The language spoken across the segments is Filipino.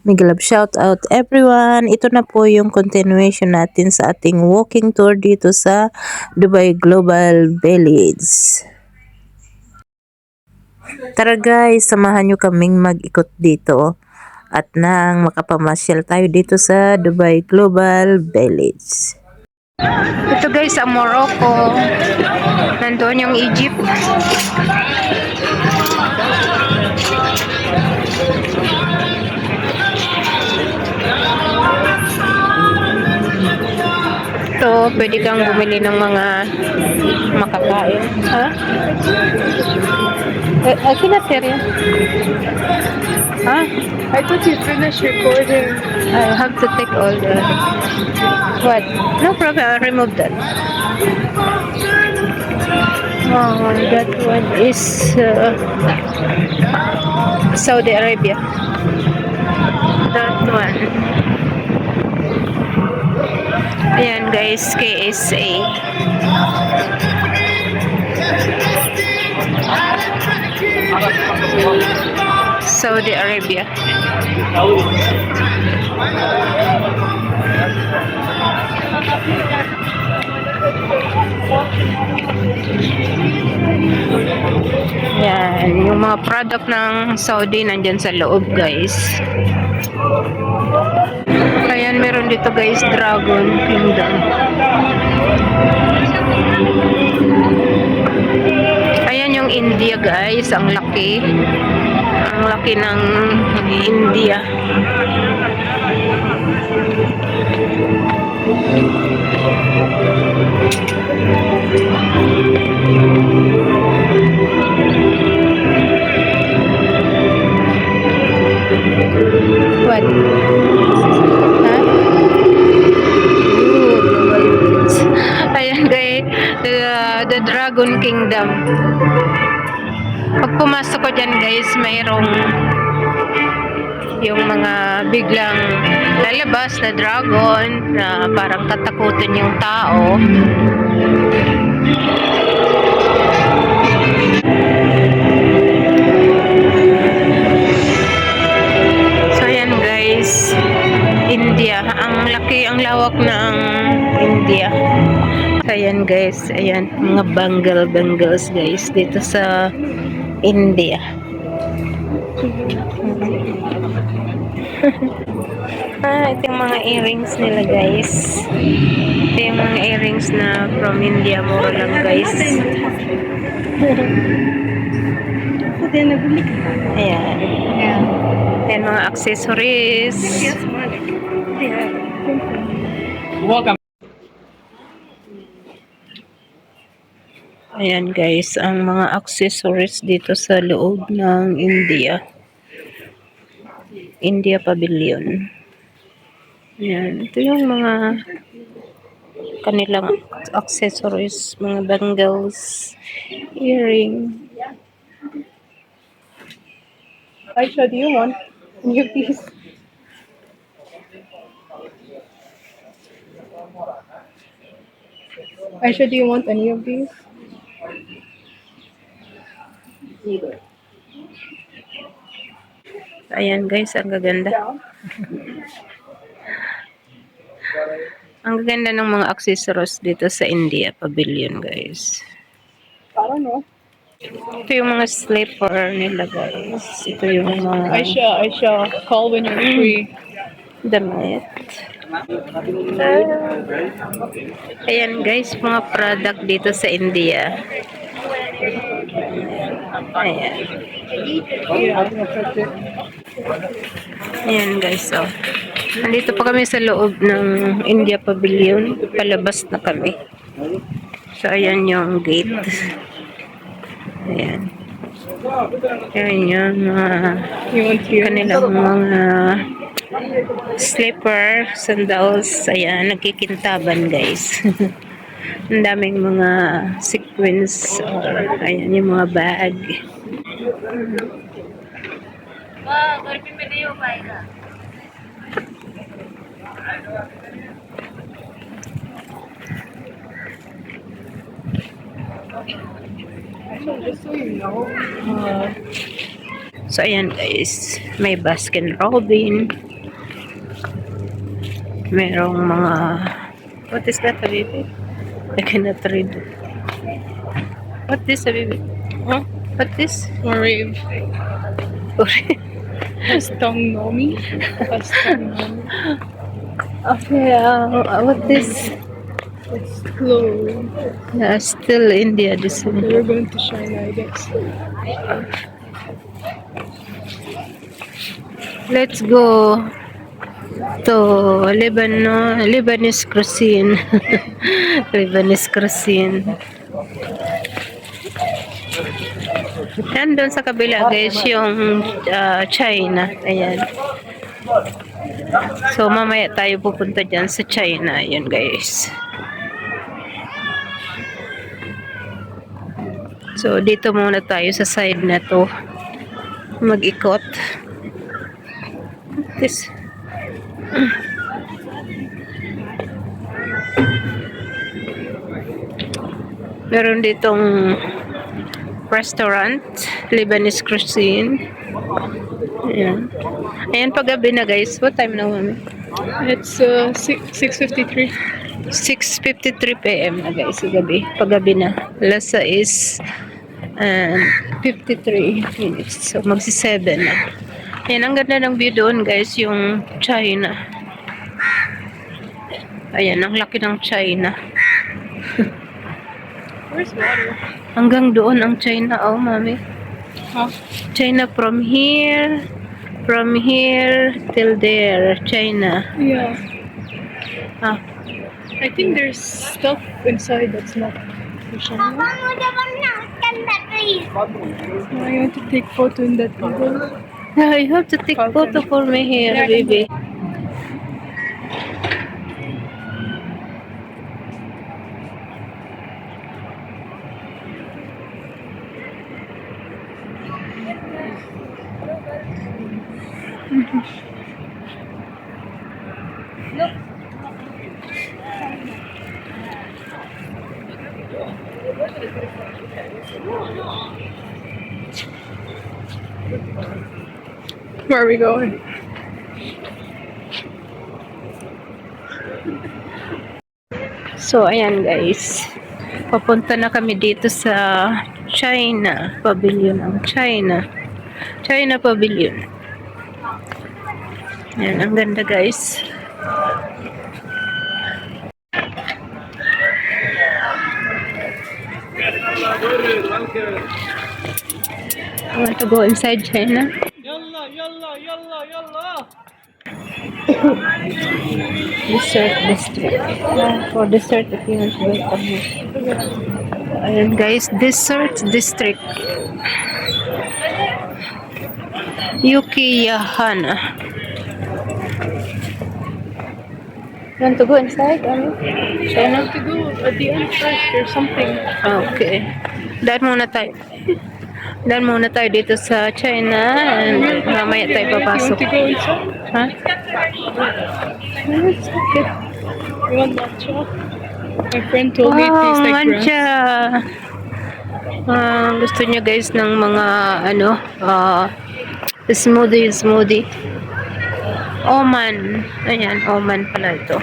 Mega love shout out everyone. Ito na po yung continuation natin sa ating walking tour dito sa Dubai Global Village. Tara guys, samahan nyo kaming mag-ikot dito at nang makapamasyal tayo dito sa Dubai Global Village. Ito guys, ang Morocco. Nandoon yung Egypt. Ito, pwede kang bumili ng mga makakain. Ha? I cannot hear you. Huh? I thought you finished recording. I have to take all the... What? No problem, I'll remove that. Oh, that one is Saudi Arabia. That one. Ayan guys, KSA. Saudi Arabia. Yan, yung mga product ng Saudi nandyan sa loob guys. Ayan, meron dito guys, Dragon Kingdom. Ayan yung India guys, ang laki. Ang laki ng India. What? Huh? Ayan guys, the Dragon Kingdom. Pag pumasok ko dyan guys, mayroong yung mga biglang lalabas na dragon na parang tatakutin yung tao. So ayan guys, India. Ang laki, ang lawak ng India. So ayan guys, ayan, mga bangles guys dito sa India. Ito yung mga earrings nila guys. Ito yung mga earrings na from India. Mura lang guys. Ayan. Ayan mga accessories. Welcome. Ayan guys, ang mga accessories dito sa loob ng India Pavilion. Ayan, ito yung mga kanilang accessories, mga bangles, earring. Aisha, do you want any of these? Aisha, do you want any of these? Ayan guys, ang gaganda. Ang gaganda ng mga accessories dito sa India Pavilion guys. I don't know. Ito yung mga slipper nila guys. Ito yung mga Aisha, call when you're free. damit. Ayan guys, mga product dito sa India. Ayan. Ayan guys, oh. Nandito pa kami sa loob ng India Pavilion. Palabas na kami. So, ayan yung gate. Ayan. Ayan yung kanilang mga slipper, sandals. Ayan, nagkikintaban guys. Ang daming mga sequins. Ayan yung mga bag. Just so you know. So, ayan guys. May Baskin Robin. Merong mga, what is that, baby? I cannot read. What is, baby? Huh? What is? Marave. Astronomy. Astronomy. Okay, what is? It's close. Yeah, still India, this one. We're going to China, I guess. Let's go to Lebanese cuisine. Lebanese cuisine. Yan doon sa kabila guys, yung China. Ayan. So mamaya tayo pupunta dyan sa China. Ayan guys. So dito muna tayo sa side na to. Mag-ikot. This. Meron ditong restaurant, Lebanese cuisine. Ayan. Ayan, paggabi na guys. What time na mami? It's 6:53. 6:53 p.m. na guys, gabi. Paggabi na. Alas 6 and 53 minutes. So, magsi-7 na. Ayan, ang ganda ng view doon guys, yung China. Ayan, ang laki ng China. Where's water? Hanggang doon ang China, oh mami. Huh? China from here till there, China. Yeah. Ah, I think there's stuff inside that's not for China. I want to take photo in that video. yeah, you have to take photo for me here, baby. Where are we going? So, ayan guys. Papunta na kami dito sa China. Pavilion ang China. China Pavilion. Ayan, ang ganda guys. I want to go inside China. Dessert district. For dessert, if you want to wait on here. Ayan guys, dessert district. Yukiyahana. You want to go inside? China? To go at the end first. There's something. Okay. Dahil muna tayo. Dahil muna tayo dito sa China and mamaya tayo You papasok. want to go inside? Ha? It's okay. You want matcha? My friend told me it tastes like grass. Mancha. Gusto niya guys ng mga smoothie. Oman. Ayan, Oman pala ito.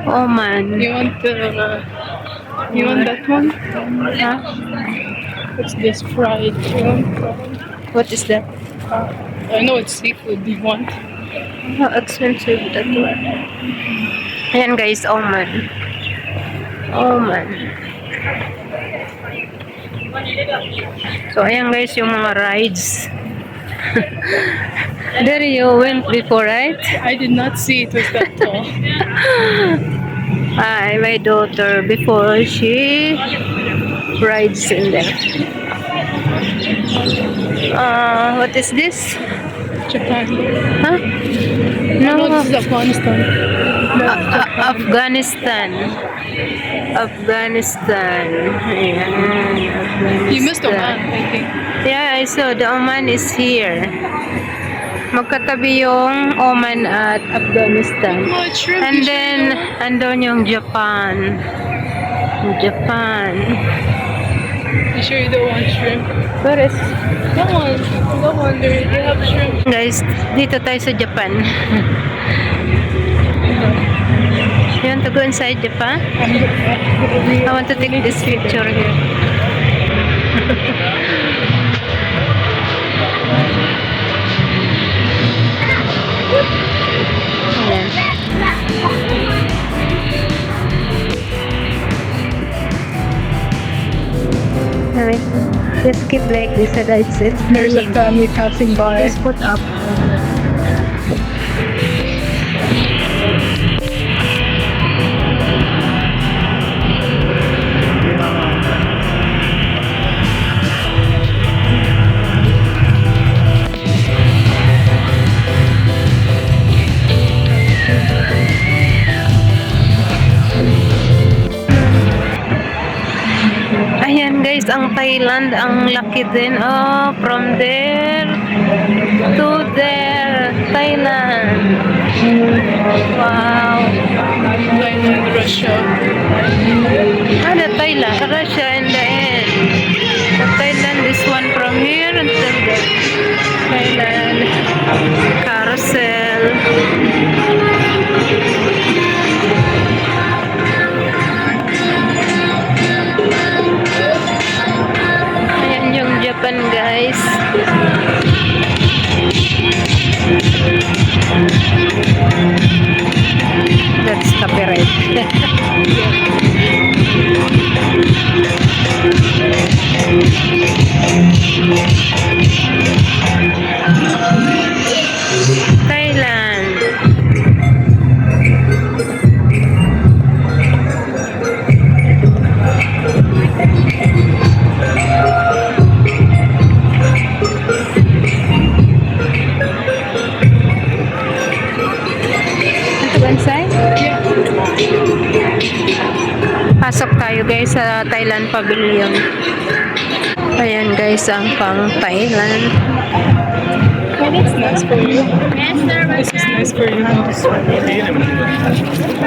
Oman. You want that one? Ha? What's this fried? You want fried? What is that? I know it's seafood. Do you want? How expensive that one. Ayan guys, Oman. Oman. So ayan guys yung mga rides. There you went before, right? I did not see it was that tall. My daughter before she rides in there. What is this? Japan. Huh? No, No, this is Afghanistan. Afghanistan. Afghanistan. Ayan, Afghanistan. You missed Oman, I think. Yeah, I saw the Oman is here. Magkatabi yung Oman at Afghanistan. No, it's shrimp. And then, andun yung Japan. Japan. You sure you don't want shrimp? Where is? That one. They have shrimp. Guys, dito tayo sa Japan. You want to go inside Japan? I want to take this picture here. Ayan. Alright. Just keep like this and that's it. There's a family passing by. Just put up. Ayan guys, ang Thailand, ang laki din. Oh, from there to there, Thailand. Wow. Thailand, Russia. The Thailand, Russia in the end. The Thailand, this one from here until there. Thailand. Carousel. Ayan yung Japan guys. That's copyright. Thailand. Ito ba inside? Yeah. Pasok tayo guys sa Thailand Pavilion. Ayan guys, ang pang Thailand. Oh, that's nice for you. This is nice for you.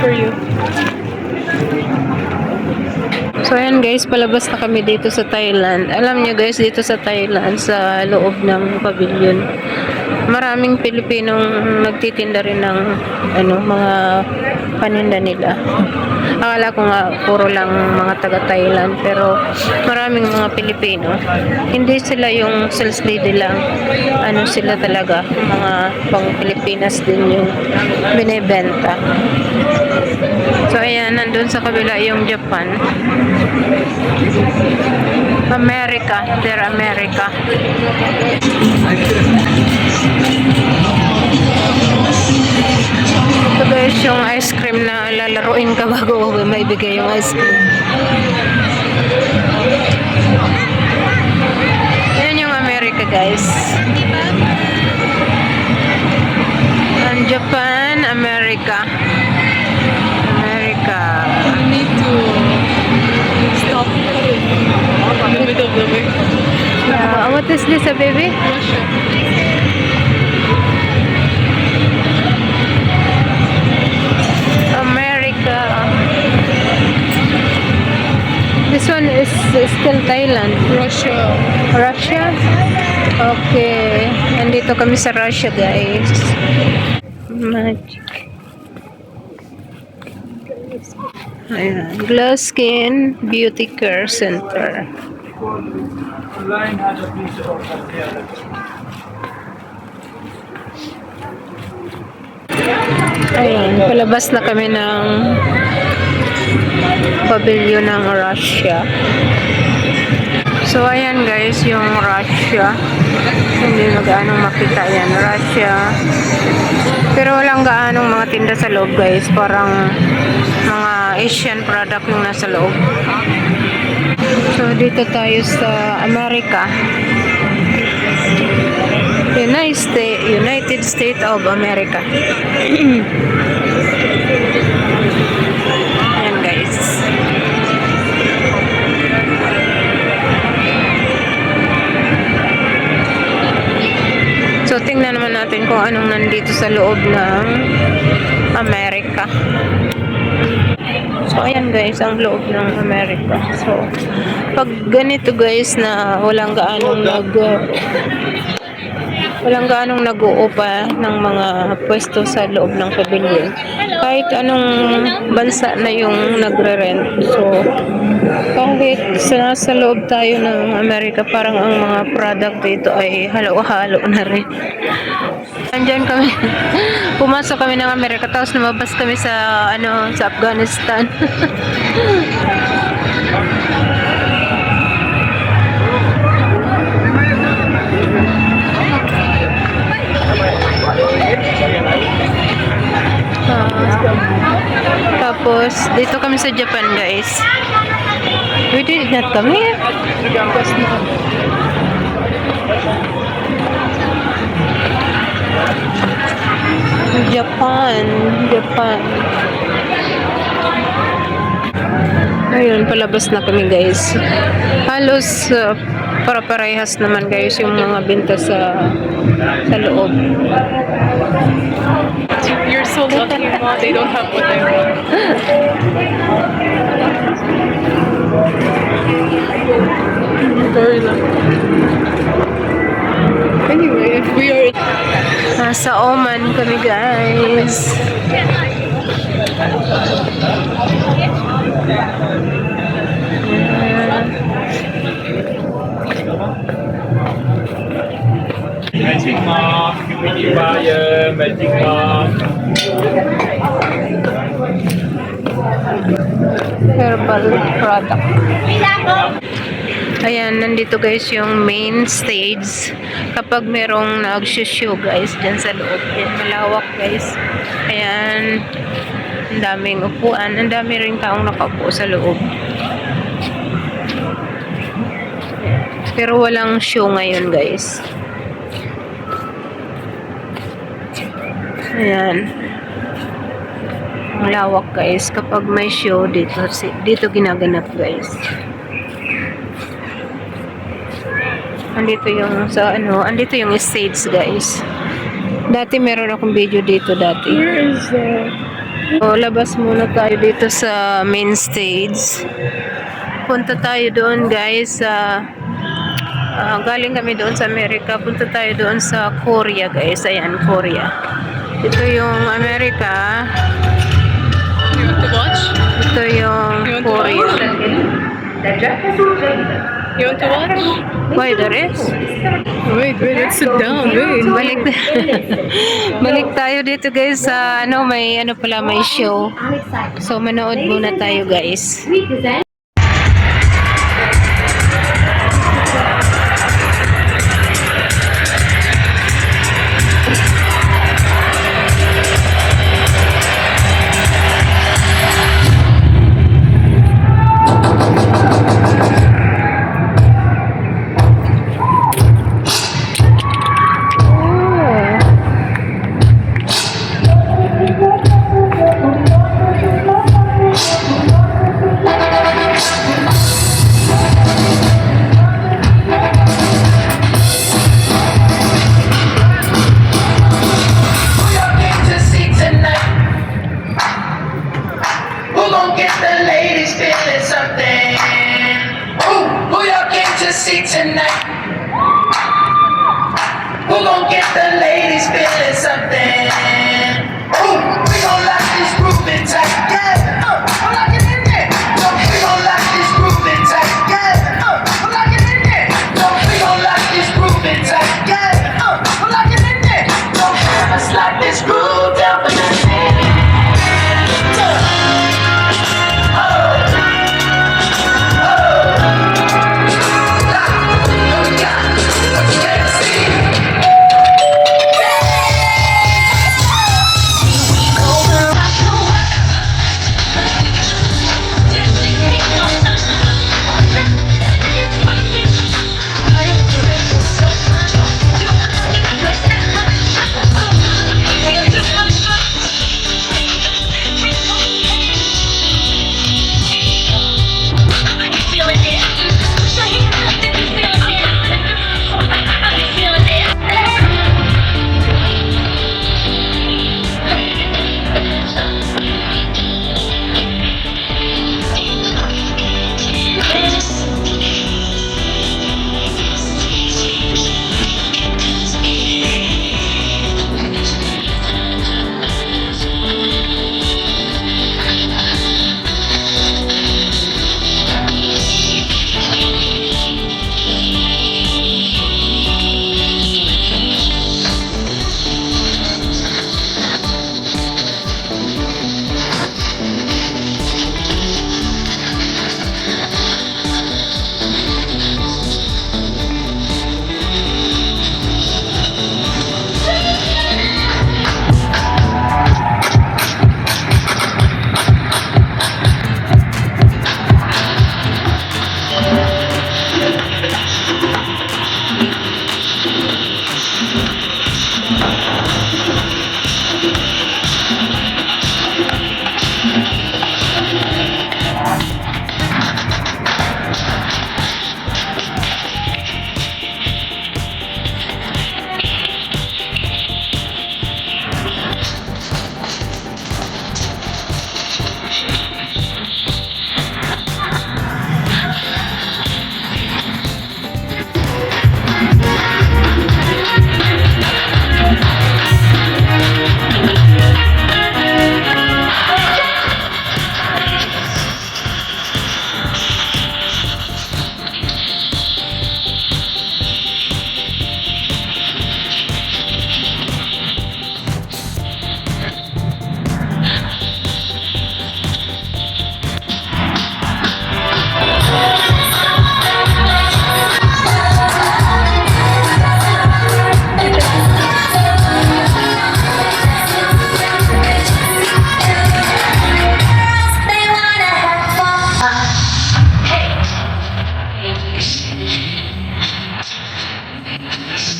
For you. So ayan guys, palabas na kami dito sa Thailand. Alam niyo guys, dito sa Thailand, sa loob ng pavilion, maraming Pilipinong nagtitinda rin ng mga paninda nila. Akala ko nga puro lang mga taga Thailand, pero maraming mga Pilipino. Hindi sila yung sales lady lang. Sila talaga, mga pang Pilipinas din yung binebenta. So ayan, nandun sa kabila yung Japan. America, they're America. Ito guys, yung ice cream na lalaruin ka bago maibigay yung ice cream. Yan yung America guys. And Japan, America. America. You need to stop in the middle of the way. What is this, a baby? Russia. America. This one is still Thailand. Russia. Russia? Okay. Nandito kami sa Russia, guys. Magic. Ayan. Glass Skin Beauty Care Center. Ayan. Palabas na kami ng pavilion ng Russia. So, ayan guys, yung Russia. Hindi na gaanong makita yan. Russia. Pero walang gaanong mga tinda sa loob guys. Parang mga Asian product yung nasa loob. So, dito tayo sa Amerika. United States of America. Ayan guys. So, tingnan naman natin kung anong nandito sa loob ng Amerika. So, ayan guys, ang loob ng Amerika. So, pag ganito guys na walang gaanong Walang gaanong nag-uupa ng mga pwesto sa loob ng pavilion. Kahit anong bansa na yung nagre-rent. So, kahit sa loob tayo ng Amerika, parang ang mga product dito ay halo-halo na rin. Andyan kami, pumasok kami ng Amerika, tapos lumabas kami sa Afghanistan. Tapos, dito kami sa Japan, guys. We did not come here. Japan. Ayun, palabas na kami, guys. Halos para-parehas naman, guys, yung mga binta sa loob. You're so lucky, Ma. They don't have what I want. Very lucky. Anyway, if we are Nasa Oman kami, guys. Magic Mark, Beauty Buyer, Magic Mark. Herbal product. Ayan, nandito guys yung main stage. Kapag merong nag-show guys, dyan sa loob. Yan, malawak guys. Ayan, ang daming upuan. Ang dami rin taong nakaupo sa loob. Pero walang show ngayon guys. Ayan. Ang lawak guys. Kapag may show dito ginaganap guys. Andito yung stage guys. Dati meron akong video dito dati. where is So, labas muna tayo dito sa main stage. Punta tayo doon guys sa galing kami doon sa Amerika. Punta tayo doon sa Korea guys. Ayan, Korea. Ito yung Amerika. you want to watch? Ito yung Korea. You want to watch? Why there is? Wait, let's sit down. Wait. Balik tayo dito guys sa may show. So manood muna tayo guys. See tonight. Who gon' get the ladies feeling something? Ooh, we gon' lock this groove in tight. Yeah, I'm locking in there. So we gon' lock this groove in tight. Yeah, I'm locking in there. So we gon' lock this groove in tight. Yeah, I'm locking in there. So let's lock this groove down for the night.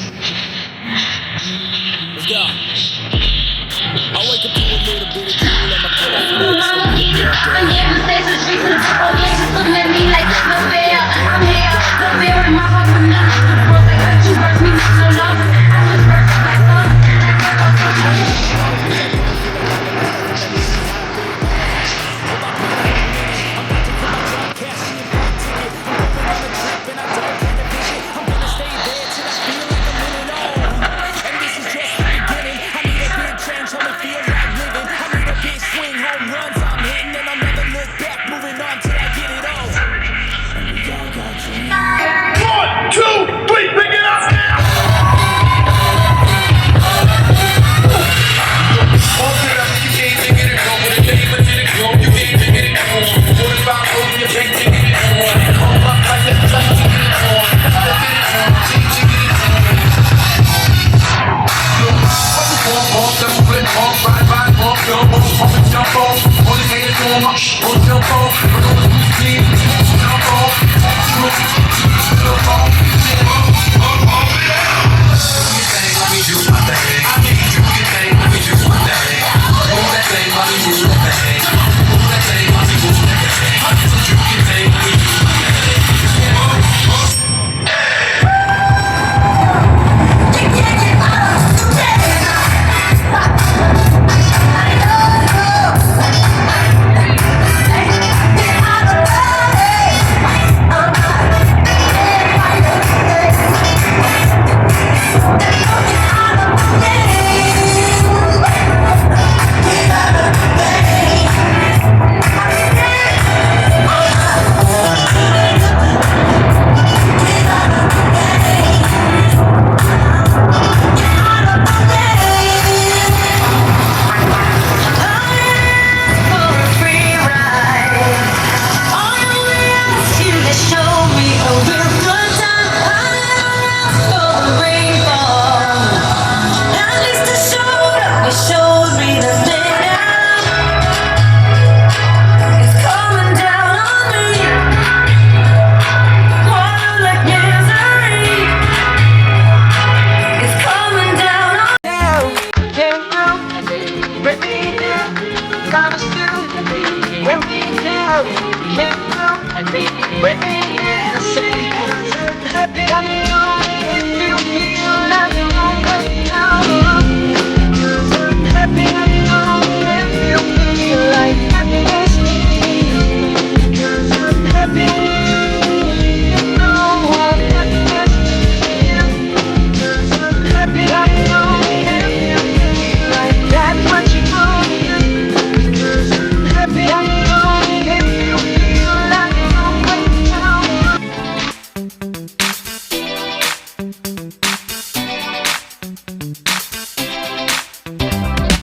Let's go. I wake up to a little bit of cool on my pillow. Feel like it's gonna be a good I'm day. here to stay the streets of the police looking at me like no fair. I'm here, the beer in my heart with nothing. Broke like hurt you hurt me so long. I was perfect like love. One, two, three, pick it up now. Don't